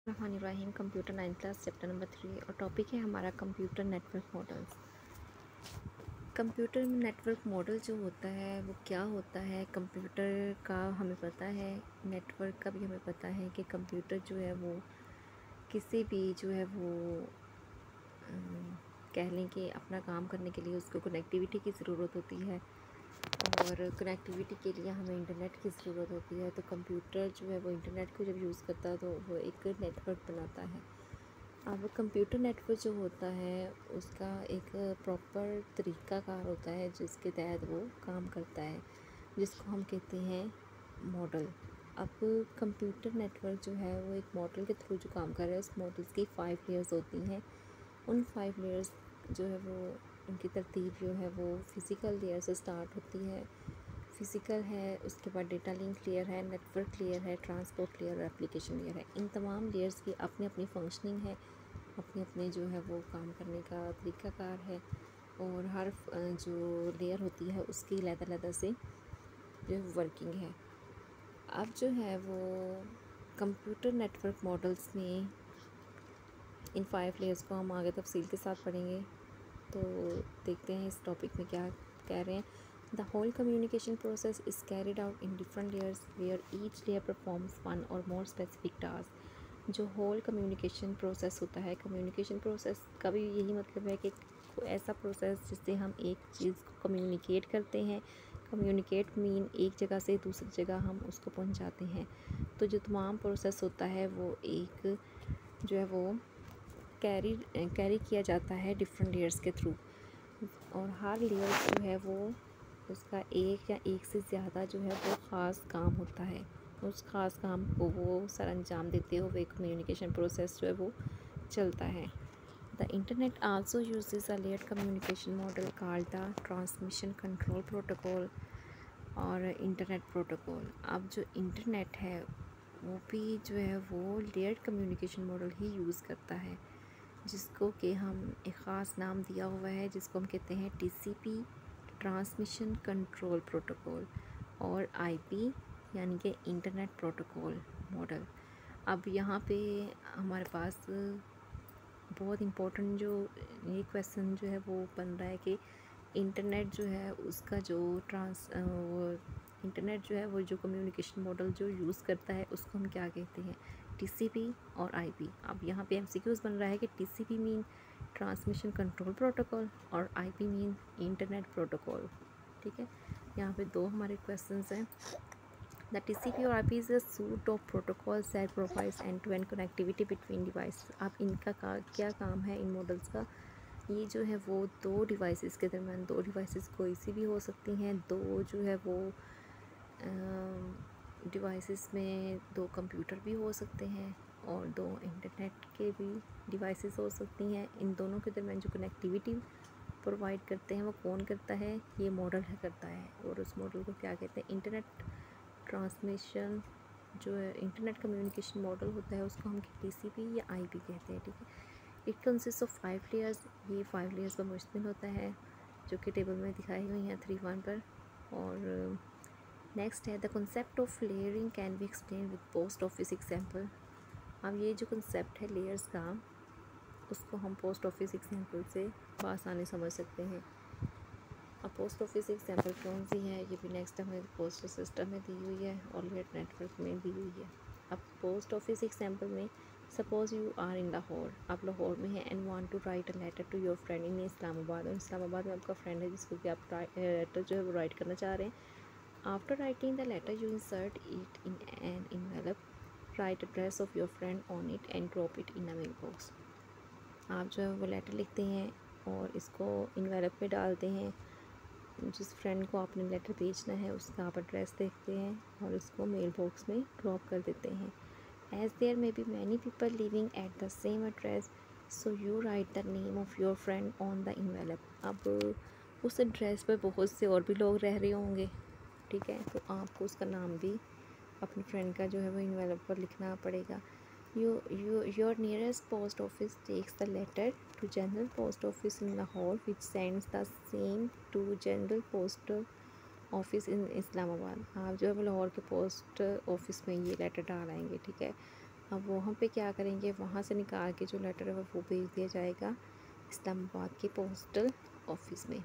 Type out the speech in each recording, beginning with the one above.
रहीम computer 9 class chapter number 3 और topic है हमारा computer network models. Computer network model जो होता है वो क्या होता है, कंप्यूटर का हमें पता है, नेटवर्क का भी हमें पता है कि कंप्यूटर जो है वो किसी भी जो है वो कह लें कि अपना काम करने के लिए उसको कनेक्टिविटी की ज़रूरत होती है और कनेक्टिविटी के लिए हमें इंटरनेट की ज़रूरत होती है। तो कंप्यूटर जो है वो इंटरनेट को जब यूज़ करता है तो वो एक नेटवर्क बनाता है। अब कंप्यूटर नेटवर्क जो होता है उसका एक प्रॉपर तरीक़ाकार होता है जिसके तहत वो काम करता है, जिसको हम कहते हैं मॉडल। अब कंप्यूटर नेटवर्क जो है वो एक मॉडल के थ्रू जो काम कर रहा है, उस मॉडल्स की 5 लेयर्स होती हैं। उन 5 लेयर्स जो है वो उनकी तरतीब जो है वो फ़िज़िकल लेयर से स्टार्ट होती है। फ़िज़िकल है, उसके बाद डेटा लिंक लेयर है, नेटवर्क लेयर है, ट्रांसपोर्ट लेयर और एप्लीकेशन लेयर है। इन तमाम लेयर्स की अपनी अपनी फंक्शनिंग है, अपने अपने जो है वो काम करने का तरीक़ाकार है और हर जो लेयर होती है उसकी अलग-अलग से जो है वर्किंग है। अब जो है वो कंप्यूटर नेटवर्क मॉडल्स में इन 5 लेयर्स को हम आगे तफसील के साथ पढ़ेंगे। तो देखते हैं इस टॉपिक में क्या कह रहे हैं। The whole communication process is carried out in different layers where each layer performs one or more specific task. जो होल कम्युनिकेशन प्रोसेस होता है, कम्युनिकेशन प्रोसेस का भी यही मतलब है कि ऐसा प्रोसेस जिससे हम एक चीज़ को कम्युनिकेट करते हैं। कम्युनिकेट मीन एक जगह से दूसरी जगह हम उसको पहुंचाते हैं। तो जो तमाम प्रोसेस होता है वो एक जो है वो कैरी किया जाता है डिफरेंट लेयर्स के थ्रू और हर लेयर जो है वो उसका एक या एक से ज़्यादा जो है वो ख़ास काम होता है। उस ख़ास काम को वो सर अंजाम देते हुए कम्युनिकेशन प्रोसेस जो है वो चलता है। The internet also uses a layered communication model called the transmission control protocol और इंटरनेट प्रोटोकॉल। अब जो इंटरनेट है वो भी जो है वो लेयर्ड कम्युनिकेशन मॉडल ही यूज़ करता है, जिसको कि हम एक ख़ास नाम दिया हुआ है, जिसको हम कहते हैं TCP ट्रांसमिशन कंट्रोल प्रोटोकॉल और IP यानी कि इंटरनेट प्रोटोकॉल मॉडल। अब यहाँ पे हमारे पास बहुत इम्पोर्टेंट जो ये क्वेश्चन जो है वो बन रहा है कि इंटरनेट जो है उसका जो इंटरनेट जो है वो जो कम्युनिकेशन मॉडल जो यूज़ करता है उसको हम क्या कहते हैं, TCP और IP। अब यहाँ पे MCQs बन रहा है कि TCP mean transmission control protocol और IP मीन इंटरनेट प्रोटोकॉल। ठीक है, यहाँ पे दो हमारे क्वेश्चंस हैं। The TCP और IP is a suite of protocols that provides end-to-end connectivity between devices। अब इनका क्या काम है इन मॉडल्स का, ये जो है वो दो डिवाइसेस के दरमियान, दो डिवाइसेस कोई सी भी हो सकती हैं, दो जो है वो डिवाइसेस में दो कंप्यूटर भी हो सकते हैं और दो इंटरनेट के भी डिवाइसेस हो सकती हैं। इन दोनों के दरमियान जो कनेक्टिविटी प्रोवाइड करते हैं वो कौन करता है, ये मॉडल है करता है और उस मॉडल को क्या कहते हैं, इंटरनेट ट्रांसमिशन जो है इंटरनेट कम्युनिकेशन मॉडल होता है उसको हम TCP या IP कहते हैं। ठीक है, इट कंसिस्ट ऑफ 5 लेयर्स। ये 5 लेयर्स पर मुश्तमिल होता है जो कि टेबल में दिखाई हुई हैं 3.1 पर। और नेक्स्ट है the concept of layering can be explain with post office example. अब ये जो कंसेप्ट है लेयर्स का उसको हम पोस्ट ऑफिस एग्जाम्पल से आसानी समझ सकते हैं। अब पोस्ट ऑफिस एग्जाम्पल कौन सी है, ये भी नेक्स्ट हमें पोस्टल सिस्टम में दी हुई है और लेयर नेटवर्क में दी हुई है। अब पोस्ट ऑफिस एग्जाम्पल में suppose you are in Lahore, आप लाहौर में हैं and want to write a letter to your friend in Islamabad, और इस्लामाबाद में आपका फ्रेंड है जिसको कि आप लेटर जो है वो राइट करना चाह रहे हैं। After writing the letter you insert it in an envelope, write address of your friend on it and drop it in a mail box. आप जो है वो लेटर लिखते हैं और इसको इनवेलप में डालते हैं। जिस फ्रेंड को आपने लेटर भेजना है उसका आप एड्रेस देखते हैं और इसको मेल बॉक्स में ड्रॉप कर देते हैं। As there may be many people living at the same address so you write the name of your friend on the envelope. अब उस एड्रेस पर बहुत से और भी लोग रह रहे होंगे, ठीक है, तो आपको उसका नाम भी अपने फ्रेंड का जो है वो इनवेलप पर लिखना पड़ेगा। Your nearest post office takes the letter to General Post Office in Lahore, which sends the same to General Post Office in Islamabad। आप जो है वो लाहौर के पोस्ट ऑफिस में ये लेटर डाल आएंगे। ठीक है, अब वहाँ पे क्या करेंगे, वहाँ से निकाल के जो लेटर है वो भेज दिया जाएगा इस्लामाबाद के पोस्टल ऑफिस में।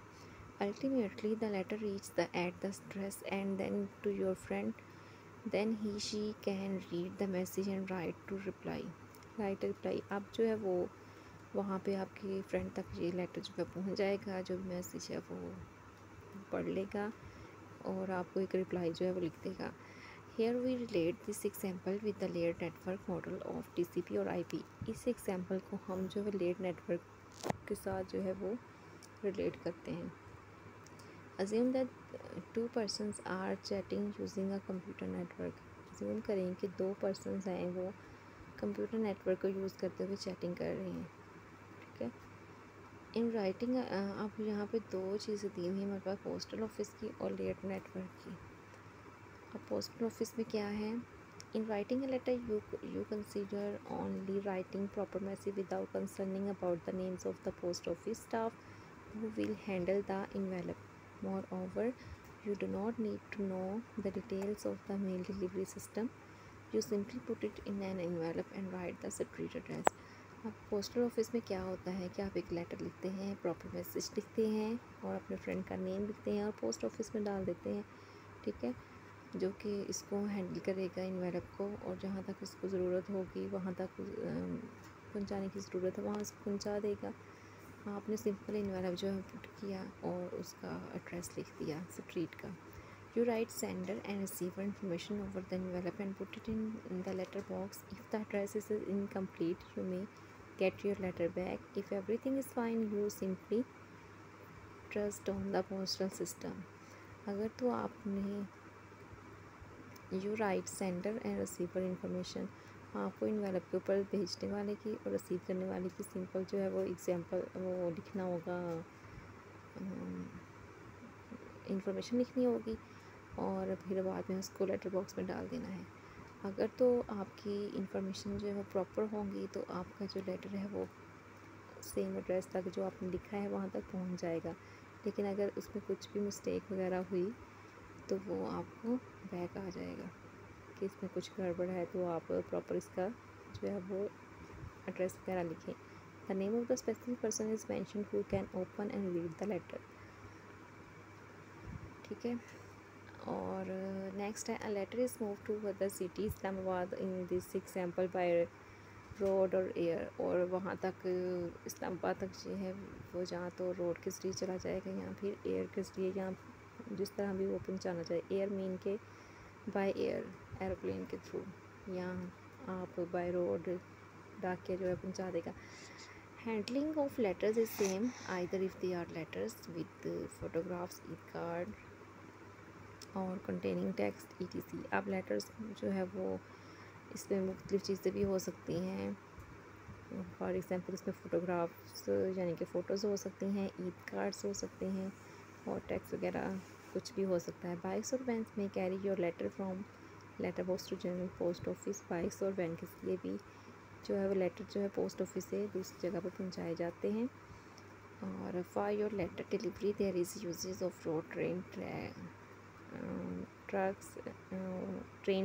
Ultimately the letter reach the at the address and then to your friend, then he she can read the message and write reply. अब जो है वो वहाँ पे आपके फ्रेंड तक ये लेटर जो है पहुँच जाएगा, जो भी मैसेज है वो पढ़ लेगा और आपको एक रिप्लाई जो है वो लिख देगा। Here we relate this example with the layer network model of TCP और IP। इस एग्जाम्पल को हम जो है लेयर नेटवर्क के साथ जो है वो रिलेट करते हैं। Assume that two persons are chatting using a computer network. Assume करें कि दो पर्सनस हैं, वो कंप्यूटर नेटवर्क को यूज़ करते हुए चैटिंग कर रहे हैं। ठीक है, इन राइटिंग अब यहाँ पे दो चीज़ें दी हुई हैं हमारे पास, पोस्टल ऑफिस की और लेयर नेटवर्क की। अब पोस्टल ऑफिस में क्या है, in writing a letter you consider only writing proper message without concerning about the names of the post office staff who will handle the envelope. Moreover, you do not need to know the details of the mail delivery system. You simply put it in an envelope and write the street address. अब postal office में क्या होता है कि आप एक letter लिखते हैं, प्रॉपर मैसेज लिखते हैं और अपने फ्रेंड का नेम लिखते हैं और पोस्ट ऑफिस में डाल देते हैं। ठीक है, जो कि इसको हैंडल करेगा एनवेलप को, और जहाँ तक उसको ज़रूरत होगी वहाँ तक पहुँचाने की ज़रूरत है वहाँ उसको पहुँचा देगा। आपने सिंपल एनवेलप जो है पुट किया और उसका एड्रेस लिख दिया स्ट्रीट का। You write sender and receiver information over the envelope and put it in the letter box. If the address is incomplete you may get your letter back. If everything is fine you simply trust on the postal system. अगर तो आपने you write sender and receiver information, आपको envelope के ऊपर भेजने वाले की और रिसीव करने वाले की सिंपल जो है वो एग्जाम्पल वो लिखना होगा, इंफॉर्मेशन लिखनी होगी और फिर बाद में उसको लेटर बॉक्स में डाल देना है। अगर तो आपकी इंफॉर्मेशन जो है वो प्रॉपर होंगी तो आपका जो लेटर है वो सेम एड्रेस तक जो आपने लिखा है वहाँ तक पहुँच जाएगा। लेकिन अगर उसमें कुछ भी मिस्टेक वगैरह हुई तो वो आपको बैक आ जाएगा कि इसमें कुछ गड़बड़ है, तो आप प्रॉपर इसका जो है वो एड्रेस वगैरह लिखें। The name of the specific person is mention who can open and read the letter. ठीक है, और नेक्स्ट है, a letter is move to other city Islamabad in this example by road or air. और वहाँ तक इस्लामाबाद तक जो है वो जहाँ तो रोड के जरिए चला जाएगा या फिर एयर के जरिए, यहाँ जिस तरह भी वो पहुँचाना चाहे। एयर मीन के बाय एयर एरोप्लेन के थ्रू, या आप बाय रोड डाकिया जो है पहुँचा देगा। Handling of letters is same either if they are letters with photographs, e card or containing text ETC। अब लेटर्स जो है वो इसमें मुख्तलिफ़ चीज़ें भी हो सकती हैं। फॉर एग्ज़ाम्पल इसमें फ़ोटोग्राफ्स यानी कि फ़ोटोज़ हो सकती हैं, ई कार्ड्स हो सकते हैं और टेक्स्ट वगैरह कुछ भी हो सकता है। बाइक्स और वैन्स में carry your letter from letter box to general post office. Bikes और वैन के लिए भी जो है वो लेटर जो है पोस्ट ऑफिस से दूसरी जगह पर पहुंचाए जाते हैं। और for your letter delivery there is uses of road,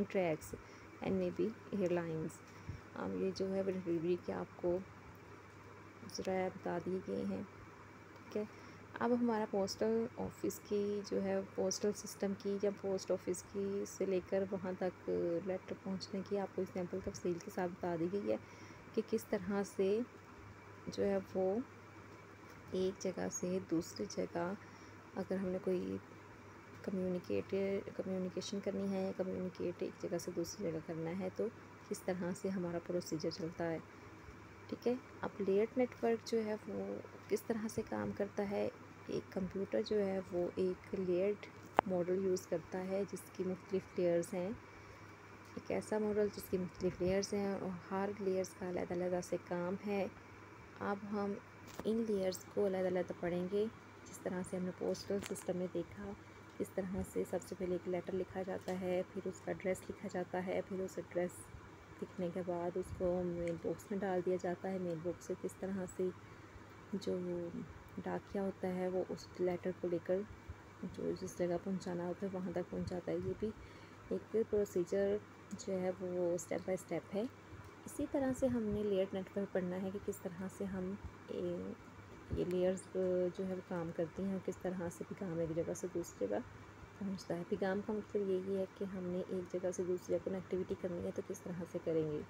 tracks and may be airlines. अब ये जो है वो डिलीवरी के आपको ज़रा बता दिए गए हैं। ठीक है, अब हमारा पोस्टल ऑफिस की जो है पोस्टल सिस्टम की या पोस्ट ऑफिस की से लेकर वहाँ तक लेटर पहुँचने की आपको एग्जाम्पल तफसील के साथ बता दी गई है कि किस तरह से जो है वो एक जगह से दूसरी जगह अगर हमने कोई कम्युनिकेशन करनी है या कम्युनिकेट एक जगह से दूसरी जगह करना है तो किस तरह से हमारा प्रोसीजर चलता है। ठीक है, अब लेयर्ड नेटवर्क जो है वो किस तरह से काम करता है। एक कंप्यूटर जो है वो एक लेयर्ड मॉडल यूज़ करता है जिसकी मुख्तलिफ़ लेयर्स हैं। एक ऐसा मॉडल जिसकी मुख्तलिफ़ लेयर्स हैं और हर लेयर्स का अलग-अलग से काम है। अब हम इन लेयर्स को अलग-अलग पढ़ेंगे जिस तरह से हमने पोस्टल सिस्टम में देखा। इस तरह से सबसे पहले एक लेटर लिखा जाता है, फिर उसका एड्रेस लिखा जाता है, फिर उस एड्रेस लिखने के बाद उसको मेल बॉक्स में डाल दिया जाता है। मेल बॉक्स से किस तरह से जो डाकिया होता है वो उस लेटर को लेकर जो जिस जगह पहुंचाना होता है वहाँ तक पहुंचाता है। ये भी एक प्रोसीजर जो है वो स्टेप बाय स्टेप है। इसी तरह से हमने लेयर्ड नेटवर्क पढ़ना है कि किस तरह से हम ये लेयर्स जो है वो काम करती हैं, किस तरह से पैगाम एक जगह से दूसरी जगह पहुंचता है। पैगाम का मतलब यही है कि हमने एक जगह से दूसरी जगह कनेक्टिविटी करनी है तो किस तरह से करेंगे।